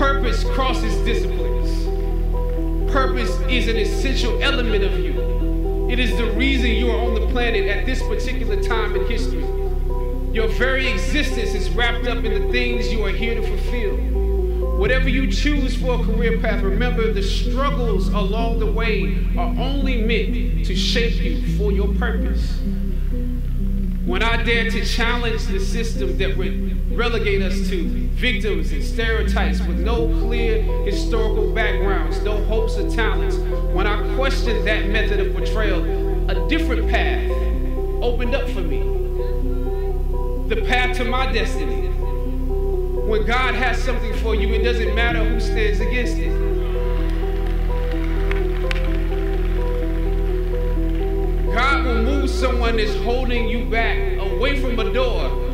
Purpose crosses disciplines. Purpose is an essential element of you. It is the reason you are on the planet at this particular time in history. Your very existence is wrapped up in the things you are here to fulfill. Whatever you choose for a career path, remember the struggles along the way are only meant to shape you for your purpose. When I dare to challenge the system that would relegate us to victims and stereotypes with no clear historical backgrounds, no hopes or talents, when I questioned that method of portrayal, a different path opened up for me. The path to my destiny. When God has something for you, it doesn't matter who stands against it. God will move someone that's holding you back away from a door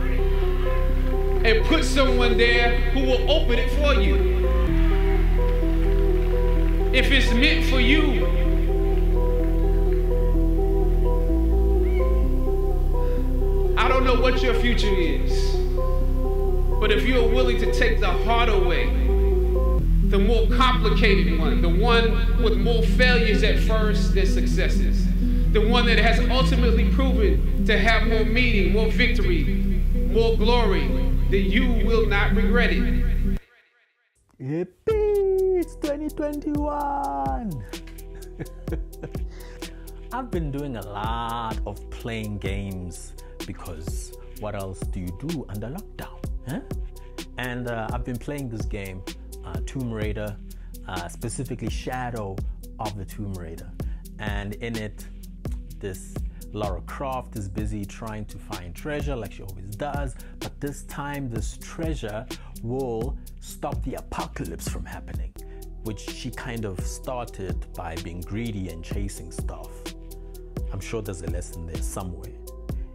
and put someone there who will open it for you. If it's meant for you, I don't know what your future is, but if you're willing to take the harder way, the more complicated one, the one with more failures at first than successes, the one that has ultimately proven to have more meaning, more victory, more glory, that you will not regret it. Yippee! It's 2021! I've been doing a lot of playing games because what else do you do under lockdown? Huh? And I've been playing this game, Tomb Raider, specifically Shadow of the Tomb Raider. And in it, this Lara Croft is busy trying to find treasure like she always does, but this time this treasure will stop the apocalypse from happening, which she kind of started by being greedy and chasing stuff. I'm sure there's a lesson there somewhere.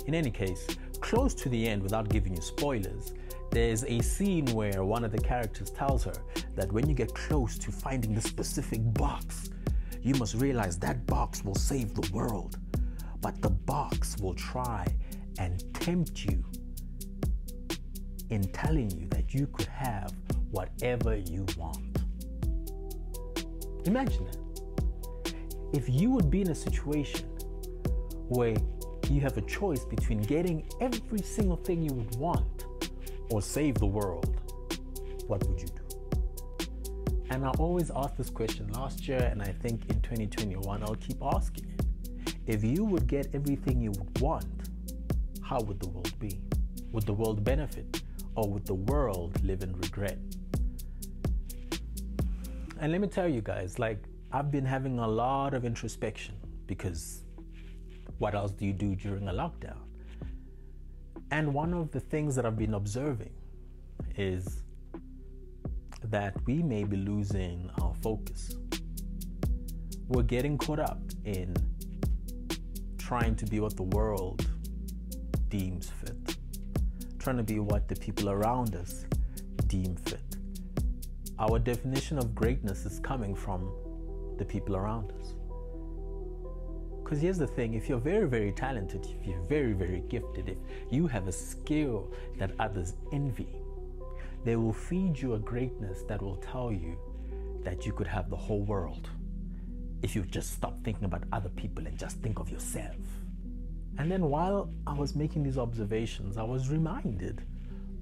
In any case, close to the end, without giving you spoilers, there's a scene where one of the characters tells her that when you get close to finding the specific box, you must realize that box will save the world. But the box will try and tempt you in telling you that you could have whatever you want. Imagine that. If you would be in a situation where you have a choice between getting every single thing you would want or save the world, what would you do? And I always asked this question last year, and I think in 2021 I'll keep asking it. If you would get everything you would want, how would the world be? Would the world benefit, or would the world live in regret? And let me tell you guys, I've been having a lot of introspection, because what else do you do during a lockdown? And one of the things that I've been observing is that we may be losing our focus. We're getting caught up in trying to be what the world deems fit, trying to be what the people around us deem fit. Our definition of greatness is coming from the people around us. Because here's the thing, if you're very, very talented, if you're very, very gifted, if you have a skill that others envy, they will feed you a greatness that will tell you that you could have the whole world if you just stop thinking about other people and just think of yourself. And then while I was making these observations, I was reminded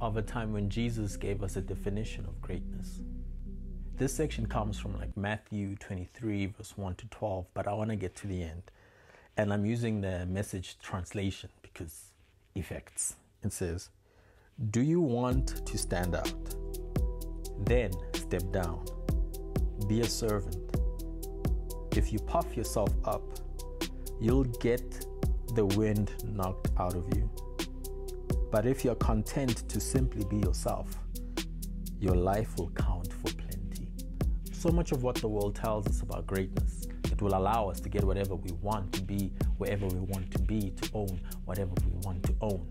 of a time when Jesus gave us a definition of greatness. This section comes from Matthew 23, verse 1 to 12, but I want to get to the end. And I'm using the Message translation because effects. It says, "Do you want to stand out? Then step down. Be a servant. If you puff yourself up, you'll get the wind knocked out of you. But if you're content to simply be yourself, your life will count for plenty." So much of what the world tells us about greatness, it will allow us to get whatever we want, to be wherever we want to be, to own whatever we want to own.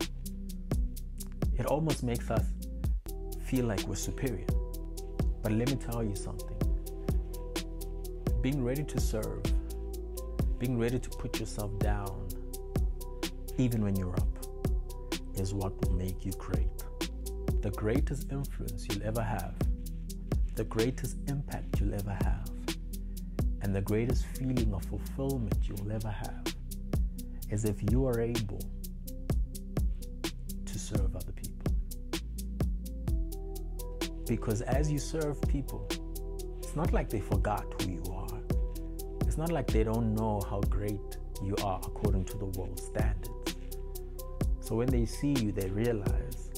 It almost makes us feel like we're superior. But let me tell you something. Being ready to serve, being ready to put yourself down, even when you're up, is what will make you great. The greatest influence you'll ever have, the greatest impact you'll ever have and the greatest feeling of fulfillment you'll ever have is if you are able to serve other people. Because as you serve people, it's not like they forgot who you are. It's not like they don't know how great you are according to the world's standards. So when they see you, they realize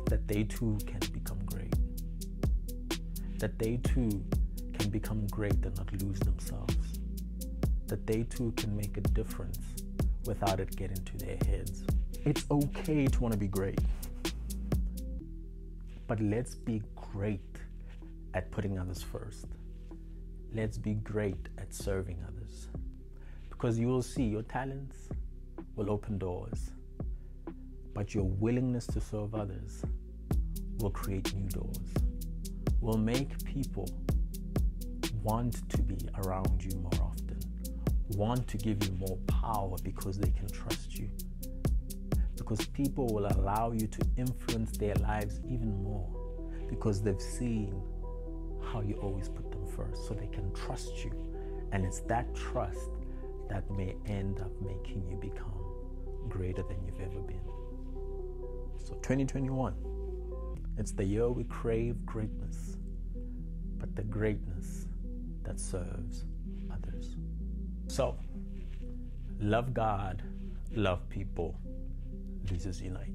that they too can become great. That they too can become great and not lose themselves. That they too can make a difference without it getting to their heads. It's okay to want to be great. But let's be great at putting others first. Let's be great at serving others. Because you will see your talents will open doors, but your willingness to serve others will create new doors, will make people want to be around you more often, want to give you more power because they can trust you. Because people will allow you to influence their lives even more because they've seen how you always put them first, so they can trust you. And it's that trust that may end up making you become greater than you've ever been. So 2021, it's the year we crave greatness, but the greatness that serves others. So, love God, love people, losers unite.